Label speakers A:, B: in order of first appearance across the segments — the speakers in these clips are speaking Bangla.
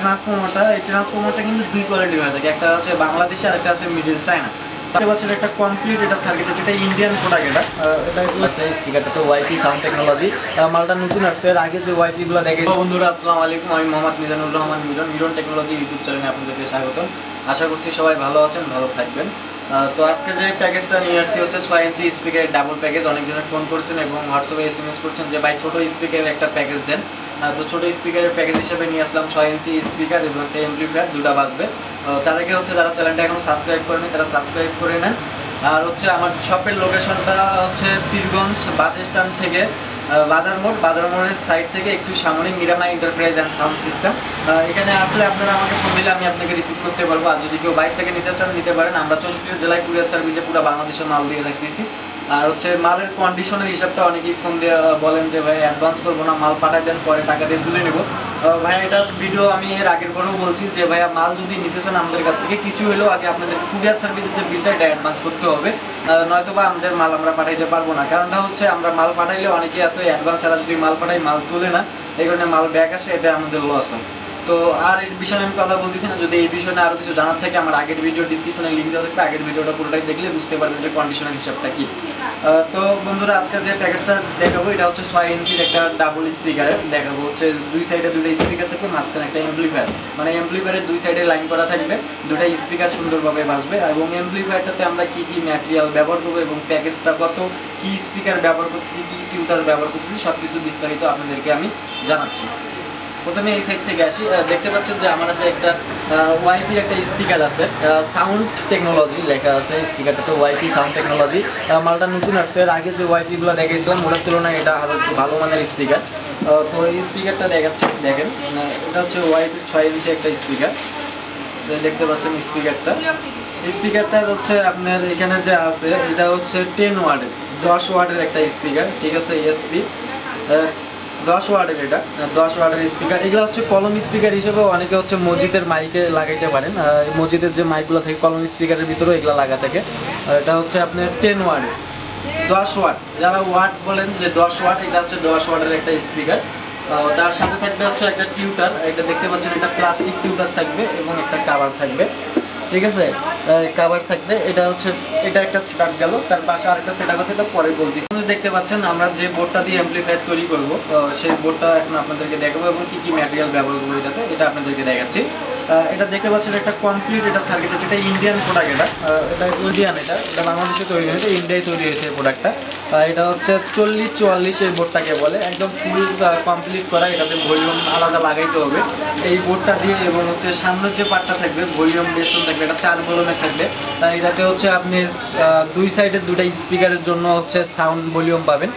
A: ট্রান্সফরমারটা, এই ট্রান্সফরমারটা কিন্তু দুই কোয়ালিটির হয়ে থাকে, একটা হচ্ছে বাংলাদেশে আর একটা আছে মিডল চায়না। বছর একটা কমপ্লিট এটা সার্কিট, যেটা ইন্ডিয়ান প্রোডাক্ট। এটা আছে স্পিকারটা তো ওয়াইপি সাউন্ড টেকনোলজি, মালটা নতুন আসছে। এর আগে যে ওয়াইপিগুলো দেখেছি। বন্ধুরা আসসালামু আলাইকুম, আমি মোহাম্মদ মিজানুর রহমান মিলন, মিলন টেকনোলজি ইউটিউব চ্যানেলে আপনাদেরকে স্বাগতম। আশা করছি সবাই ভালো আছেন, ভালো থাকবেন। তো আজকে যে প্যাকেজটা নিয়ে আসছি হচ্ছে 6 ইঞ্চি স্পিকারের ডাবল প্যাকেজ। অনেকজনে ফোন করছেন এবং হোয়াটসঅ্যাপে SMS করছেন যে ভাই ছোটো স্পিকারের একটা প্যাকেজ দেন। তো ছোটো স্পিকারের প্যাকেজ হিসেবে নিয়ে আসলাম 6 ইঞ্চি স্পিকার এবং একটা অ্যাম্পলিফায়ার, দুটো বাজবে। তার আগে হচ্ছে যারা চ্যানেলটা এখন সাবস্ক্রাইব করেনি তারা সাবস্ক্রাইব করে নেন। আর হচ্ছে আমার শপের লোকেশনটা হচ্ছে পীরগঞ্জ বাস স্ট্যান্ড থেকে বাজার মোড়ের সাইড থেকে একটু সামনে মিরামা এন্টারপ্রাইজ অ্যান্ড সাউন্ড সিস্টেম। এখানে আসলে আপনারা আমাকে ফোন দিলে আমি আপনাকে রিসিভ করতে পারবো। আর যদি কেউ বাইরে থেকে নিতে চান নিতে পারেন। আমরা 64 জেলায় কুরিয়ার সার্ভিসে পুরো বাংলাদেশের মাল দিয়ে থাকতেছি। আর হচ্ছে মালের কন্ডিশনের হিসাবটা অনেকেই ফোন দিয়ে বলেন যে ভাই অ্যাডভান্স করবো না, মাল পাঠাই দেন, পরে টাকা দিয়ে তুলে নেবো। ভাই এটা ভিডিও আমি এর আগের পরেও বলছি যে ভাইয়া মাল যদি নিতে চান আমাদের কাছ থেকে কিছু হলেও আগে আপনাদের কুরিয়ার সার্ভিসের যে বিলটা এটা অ্যাডভান্স করতে হবে, নয়তো বা আমাদের মাল আমরা পাঠাইতে পারবো না। কারণটা হচ্ছে আমরা মাল পাঠাইলে অনেকেই আছে অ্যাডভান্স ছাড়া যদি মাল পাঠাই মাল তুলে না, এই কারণে মাল ব্যাক আসে, এতে আমাদের লস হয়। তো আর এই বিষয়ে আমি কথা বলতেছি না। যদি এই বিষয়ে আরও কিছু জানার থাকে আমার আগের ভিডিও ডিসক্রিপশনে লিঙ্ক দেওয়া থাকবে, আগের ভিডিওটা পুরোটাই দেখলে বুঝতে পারবেন যে কন্ডিশনের হিসাবটা কী। তো বন্ধুরা আজকে যে প্যাকেজটা দেখাবো এটা হচ্ছে 6 ইঞ্চির একটা ডাবল স্পিকারের দেখাবো। হচ্ছে দুই সাইডে দুটো স্পিকার থাকবে, মাঝখানে একটা অ্যাম্পলিফায়ার, মানে অ্যাম্পলিফায়ারের দুই সাইডে লাইন করা থাকবে, দুটা স্পিকার সুন্দরভাবে বাজবে। এবং অ্যাম্পলিফায়ারটাতে আমরা কী কী ম্যাটেরিয়াল ব্যবহার করবো এবং প্যাকেজটা কত, কী স্পিকার ব্যবহার করতেছি, কী টিউটার ব্যবহার করতেছি, সব কিছু বিস্তারিত আপনাদেরকে আমি জানাচ্ছি। প্রথমে এই সাইড থেকে আসি। দেখতে পাচ্ছেন যে আমার হাতে একটা ওয়াইপির একটা স্পিকার আছে, সাউন্ড টেকনোলজি লেখা আছে স্পিকারটা তো ওয়াইপি সাউন্ড টেকনোলজি। মালটা নতুন আসছে। এর আগে যে ওয়াইপিগুলো দেখেছিলাম ওটার তুলনায় এটা আরও একটু ভালো মানের স্পিকার। তো এই স্পিকারটা দেখাচ্ছি, দেখেন এটা হচ্ছে ওয়াইপির 6 ইঞ্চি একটা স্পিকার। দেখতে পাচ্ছেন স্পিকারটার হচ্ছে আপনার এখানে যে আছে এটা হচ্ছে 10 ওয়াটের একটা স্পিকার, ঠিক আছে। ESP 10 ওয়াটের, এটা 10 ওয়াটের স্পিকার। এগুলো হচ্ছে কলম স্পিকার হিসেবে অনেকে হচ্ছে মসজিদের মাইকে লাগাইতে পারেন। মসজিদের যে মাইকগুলো থাকে কলম স্পিকারের ভিতরেও এগুলো লাগা থাকে। এটা হচ্ছে আপনার 10 ওয়াটের, 10 ওয়াট, যারা ওয়াট বলেন যে 10 ওয়াট, এটা হচ্ছে 10 ওয়াটের একটা স্পিকার। তার সাথে থাকবে হচ্ছে একটা টিউটার, এটা দেখতে পাচ্ছেন এটা প্লাস্টিক টিউটার থাকবে এবং একটা কাভার থাকবে, ঠিক আছে। কাভার থাকবে। এটা হচ্ছে এটা একটা সেটআপ গেল, তার পাশে আরেকটা সেটআপ আছে, এটা পরে বলতেছি। দেখতে পাচ্ছেন আমরা যে বোর্ডটা দিয়ে অ্যাম্পলিফায়ার তৈরি করব সেই বোর্ডটা এখন আপনাদেরকে দেখাবো এবং কী কী ম্যাটেরিয়াল ব্যবহার করবো এটাতে, এটা আপনাদেরকে দেখাচ্ছি। এটা দেখতে পাচ্ছেন একটা কমপ্লিট এটা সার্কিট, যেটা ইন্ডিয়ান প্রোডাক্ট। এটা ইন্ডিয়ান, এটা বাংলাদেশে তৈরি হয়েছে, ইন্ডিয়ায় তৈরি হয়েছে প্রোডাক্টটা। এটা হচ্ছে 40-44 এই বোর্ডটাকে বলে, একদম ফুল কমপ্লিট করা। এটাতে ভলিউম আলাদা লাগাইতে হবে এই বোর্ডটা দিয়ে। এবং হচ্ছে সামনের যে পার্টটা থাকবে ভলিউম বেস্টন থাকবে, এটা 4 ভলিউমের থাকবে। এটাতে হচ্ছে আপনি দুই সাইডের দুটা স্পিকারের জন্য হচ্ছে সাউন্ড ভলিউম পাবেন,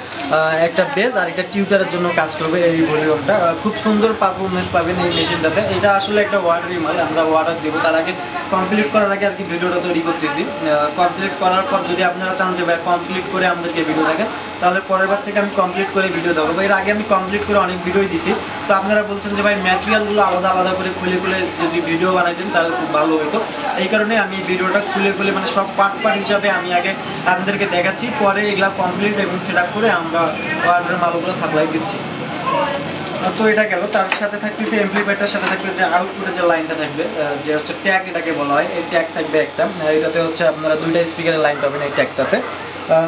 A: একটা বেস আর একটা টিউটারের জন্য কাজ করবে এই ভলিউমটা। খুব সুন্দর পারফরমেন্স পাবেন এই মেশিনটাতে। এটা আসলে একটা ওয়ার্ডারই মাল, আমরা ওয়ার্ডার দেবো। তার আগে কমপ্লিট করার আগে আর কি ভিডিওটা তৈরি করতেছি। কমপ্লিট করার পর যদি আপনারা চান যে ভাই কমপ্লিট করে আমাদেরকে ভিডিও থাকে, তাহলে পরের বার থেকে আমি কমপ্লিট করে ভিডিও দেবো। এর আগে আমি কমপ্লিট করে অনেক ভিডিওই দিছি। তো আপনারা বলছেন যে ভাই ম্যাটেরিয়ালগুলো আলাদা আলাদা করে খুলে যদি ভিডিও বানাইতেন তাহলে খুব ভালো হতো। এই কারণে আমি ভিডিওটা খুলে মানে সব পার্ট হিসাবে আমি আগে আপনাদেরকে দেখাচ্ছি, পরে এগুলা কমপ্লিট এবং সেট আপ করে আমরা অর্ডারের মালগুলো সাপ্লাই দিচ্ছি। তো এটা গেল। তার সাথে থাকতেছে অ্যাম্পলিফায়ারটার সাথে থাকবে যে আউটপুটে যে লাইনটা থাকবে, যে হচ্ছে ট্যাগ এটাকে বলা হয়, এই ট্যাগ থাকবে একটা। এটাতে হচ্ছে আপনারা দুইটা স্পিকারের লাইন পাবেন এই ট্যাগটাতে।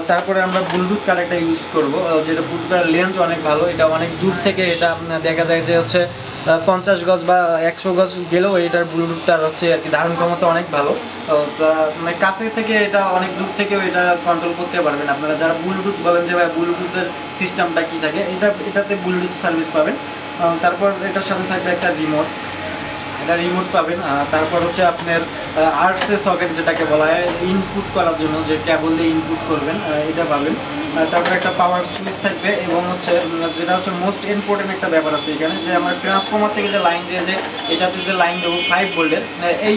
A: তারপরে আমরা ব্লুটুথ কানেক্টটা ইউজ করব, যেটা ব্লুটুথের লেন্স অনেক ভালো। এটা অনেক দূর থেকে এটা আপনার দেখা যায় যে হচ্ছে 50 গজ বা 100 গজ গেলেও এটার ব্লুটুথটার হচ্ছে আর কি ধারণ ক্ষমতা অনেক ভালো। মানে কাছে থেকে এটা অনেক দূর থেকেও এটা কন্ট্রোল করতে পারবেন আপনারা। যারা ব্লুটুথ বলেন যে ভাই ব্লুটুথের সিস্টেমটা কী থাকে, এটাতে ব্লুটুথ সার্ভিস পাবেন। তারপর এটার সাথে থাকবে একটা এটা রিমোট পাবেন। তারপর হচ্ছে আপনার আর্টসে সকেট যেটাকে বলা হয় ইনপুট করার জন্য, যে কেবল দিয়ে ইনপুট করবেন, এটা পাবেন। তারপর একটা পাওয়ার সুইচ থাকবে এবং হচ্ছে যেটা হচ্ছে মোস্ট ইম্পর্টেন্ট একটা ব্যাপার আছে এখানে, যে আমরা ট্রান্সফর্মার থেকে যে লাইন দিয়ে যে এটাতে যে লাইন দেবো 5 ভোল্টের, এই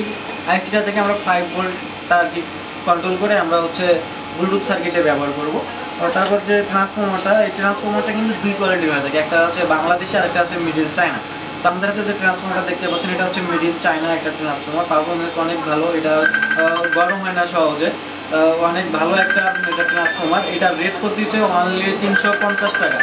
A: আইসিটা থেকে আমরা 5 ভোল্টটা আর কি কন্ট্রোল করে আমরা হচ্ছে ব্লুটুথ সার্কিটে ব্যবহার করব। তারপর যে ট্রান্সফর্মারটা, এই ট্রান্সফর্মারটা কিন্তু দুই কোয়ালিটির হয়ে থাকে, একটা হচ্ছে বাংলাদেশে আর একটা আছে মিডল চায়না। তো আমাদের হাতে যে ট্রান্সফর্মারটা দেখতে পাচ্ছেন এটা হচ্ছে মিডল চায়না একটা ট্রান্সফর্মার, পারফরমেন্স অনেক ভালো। এটা গরম হয় না সহজে, অনেক ভালো একটা এটা ট্রান্সফর্মার। এটা রেট করতেছে অনলি 350 টাকা।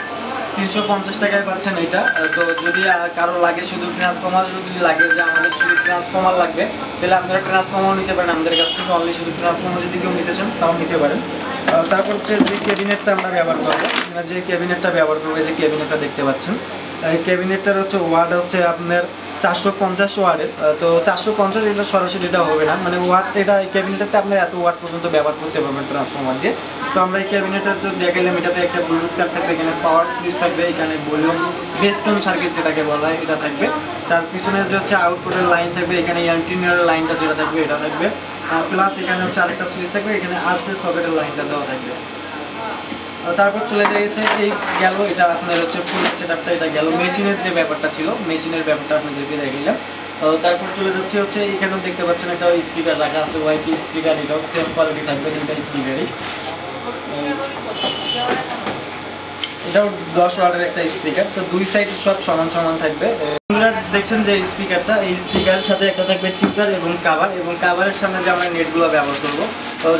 A: 350 টাকায় পাচ্ছেন এটা। তো যদি কারো লাগে শুধু ট্রান্সফর্মার যদি লাগে যে আমাদের শুধু ট্রান্সফর্মার লাগবে, তাহলে আপনারা ট্রান্সফর্মার নিতে পারেন আমাদের কাছ থেকে। অনলি শুধু ট্রান্সফর্মার যদি কেউ নিতে চান তাও নিতে পারেন। তারপর হচ্ছে যে ক্যাবিনেটটা আমরা ব্যবহার করবো, যে ক্যাবিনেটটা ব্যবহার করবো, যে ক্যাবিনেটটা দেখতে পাচ্ছেন, এই ক্যাবিনেটটার হচ্ছে ওয়াট হচ্ছে আপনার 450 ওয়াটের। তো 450 এটা সরাসরি এটা হবে না, মানে ওয়াট এটা এই ক্যাবিনেটটাতে আপনার এত ওয়াট পর্যন্ত ব্যবহার করতে পারবেন ট্রান্সফর্মার দিয়ে। তো আমরা এই ক্যাবিনেটটা তো দেখাইলাম, এটাতে একটা ব্লুটুথ কার্ড থাকবে, এখানে পাওয়ার সুইচ থাকবে, এখানে ভলিউম বেস্টন সার্কিট যেটাকে বলা হয় এটা থাকবে। তার পিছনে যে হচ্ছে আউটপুটের লাইন থাকবে, এখানে অ্যান্টিনিয়ার লাইনটা যেটা থাকবে এটা থাকবে, প্লাস এখানে হচ্ছে আরেকটা সুইচ থাকবে, এখানে আরসি সকেটের লাইনটা দেওয়া থাকবে। তারপর চলে গেছে এই গেল, এটা আপনার হচ্ছে ফুল সেটআপটা, এটা গেল মেশিনের যে ব্যাপারটা ছিল, মেশিনের ব্যাপারটা আপনাদেরকে দেখাইলাম। তারপর চলে যাচ্ছে হচ্ছে এখানেও দেখতে পাচ্ছেন একটা স্পিকার রাখা আছে, ওয়াইপি স্পিকার, এটাও সেম কোয়ালিটি থাকবে দুইটা স্পিকারই। এটাও 10 ওয়াটের একটা স্পিকার। তো দুই সাইড সব সমান সমান থাকবে। আপনারা দেখছেন যে স্পিকারটা, এই স্পিকারের সাথে একটা থাকবে টিউটার এবং কাভার, এবং কাভারের সামনে যে আমরা নেটগুলো ব্যবহার করবো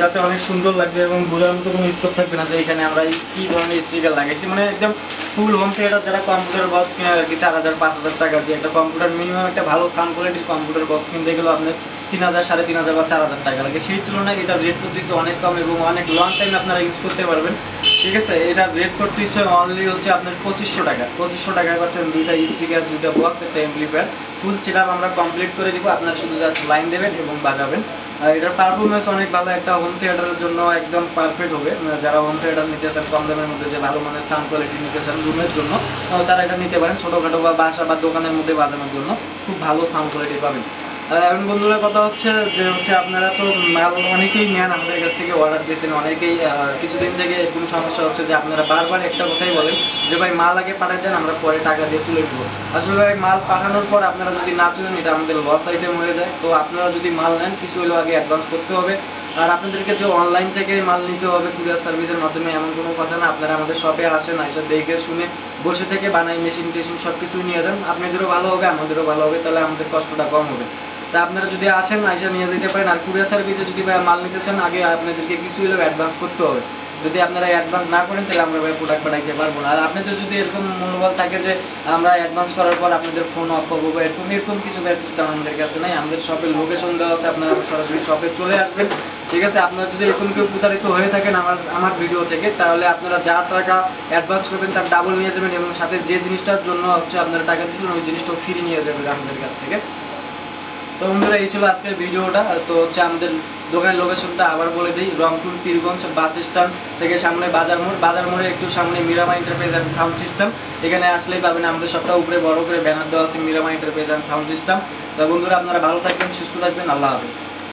A: যাতে অনেক সুন্দর লাগবে এবং বোঝার মতো কোনো স্কোপ থাকবে না যে এখানে আমরা কী ধরনের স্পিকার লাগাইছি। মানে একদম ফুল হোম থিয়েটার যারা কম্পিউটার বক্স কিনে আর কি 4000-5000 টাকা দিয়ে একটা কম্পিউটার, মিনিমাম একটা ভালো সাউন্ড কোয়ালিটির কম্পিউটার বক্স কিনতে গেলেও আপনার 3000, 3500 বা 4000 টাকা লাগে। সেই তুলনায় এটা রেট করতেছে অনেক কম এবং অনেক লং টাইম আপনারা ইউজ করতে পারবেন। ঠিক আছে, এটা রেট করতেছে অনলি হচ্ছে আপনার 2500 টাকা। 2500 টাকায় পাচ্ছেন দুইটা স্পিকার, দুইটা বক্স, একটা অ্যাম্পলিফায়ার, ফুল সেটআপ আমরা কমপ্লিট করে দিব। আপনারা শুধু জাস্ট লাইন দেবেন এবং বাজাবেন। এটার পারফরমেন্স অনেক ভালো, একটা হোম থিয়েটারের জন্য একদম পারফেক্ট হবে। যারা হোম থিয়েটার নিতে চান কম দামের মধ্যে, যে ভালো মানের সাউন্ড কোয়ালিটি নিতে চান রুমের জন্য, তারা এটা নিতে পারেন। ছোটোখাটো বা বাসা বা দোকানের মধ্যে বাজানোর জন্য খুব ভালো সাউন্ড কোয়ালিটি পাবেন। এখন বন্ধুরা কথা হচ্ছে যে আপনারা তো মাল অনেকেই নেন আমাদের কাছ থেকে, অর্ডার দিয়েছেন অনেকেই। কিছুদিন থেকে এরকম সমস্যা হচ্ছে যে আপনারা বারবার একটা কথাই বলেন যে ভাই মাল আগে পাঠিয়ে দেন, আমরা পরে টাকা দিয়ে তুলে দেবো। আসলে ভাই মাল পাঠানোর পর আপনারা যদি না তুলেন এটা আমাদের লস আইটেম হয়ে যায়। তো আপনারা যদি মাল নেন কিছু হলেও আগে অ্যাডভান্স করতে হবে। আর আপনাদেরকে যে অনলাইন থেকে মাল নিতে হবে কুরিয়ার সার্ভিসের মাধ্যমে এমন কোনো কথা না। আপনারা আমাদের শপে আসেন, এসে দেখে শুনে বসে থেকে বানাই, মেশিন টেশিন সব কিছুই নিয়ে যান। আপনাদেরও ভালো হবে, আমাদেরও ভালো হবে, তাহলে আমাদের কষ্টটা কম হবে। তা আপনারা যদি আসেন আইসা নিয়ে যেতে পারেন। আর কুরিয়ার সার্ভিসে যদি মাল নিতে চান আগে আপনাদেরকে কিছু হলেও অ্যাডভান্স করতে হবে। যদি আপনারা অ্যাডভান্স না করেন তাহলে আমরা প্রোডাক্ট পাঠাইতে পারবো না। আর আপনাদের যদি এরকম মনোবল থাকে যে আমরা অ্যাডভান্স করার পর আপনাদের ফোন অফ করবো বা এরকম কিছু সিস্টেম আমাদের কাছে নাই। আমাদের শপের লোকেশন দেওয়া আছে, আপনারা সরাসরি শপে চলে আসবেন। ঠিক আছে, আপনারা যদি এরকম কেউ প্রতারিত হয়ে থাকেন আমার ভিডিও থেকে, তাহলে আপনারা যা টাকা অ্যাডভান্স করবেন তার ডাবল নিয়ে যাবেন এবং সাথে যে জিনিসটার জন্য হচ্ছে আপনারা টাকা দিয়েছিলেন ওই জিনিসটাও ফ্রি নিয়ে যাবেন আমাদের কাছ থেকে। তো বন্ধুরা এই ছিল আজকের ভিডিওটা। তো হচ্ছে আমাদের দোকানের লোকেশনটা আবার বলে দিই, রংপুর পীরগঞ্জ বাস স্ট্যান্ড থেকে সামনে বাজার মোড়ে একটু সামনে মিরামা এন্টারপ্রাইজ অ্যান্ড সাউন্ড সিস্টেম, এখানে আসলেই পাবেন আমাদের সবটা। উপরে বড় করে ব্যানার দেওয়া আছে মিরামা এন্টারপ্রাইজ অ্যান্ড সাউন্ড সিস্টেম। তো বন্ধুরা আপনারা ভালো থাকবেন, সুস্থ থাকবেন, আল্লাহ হাফেজ।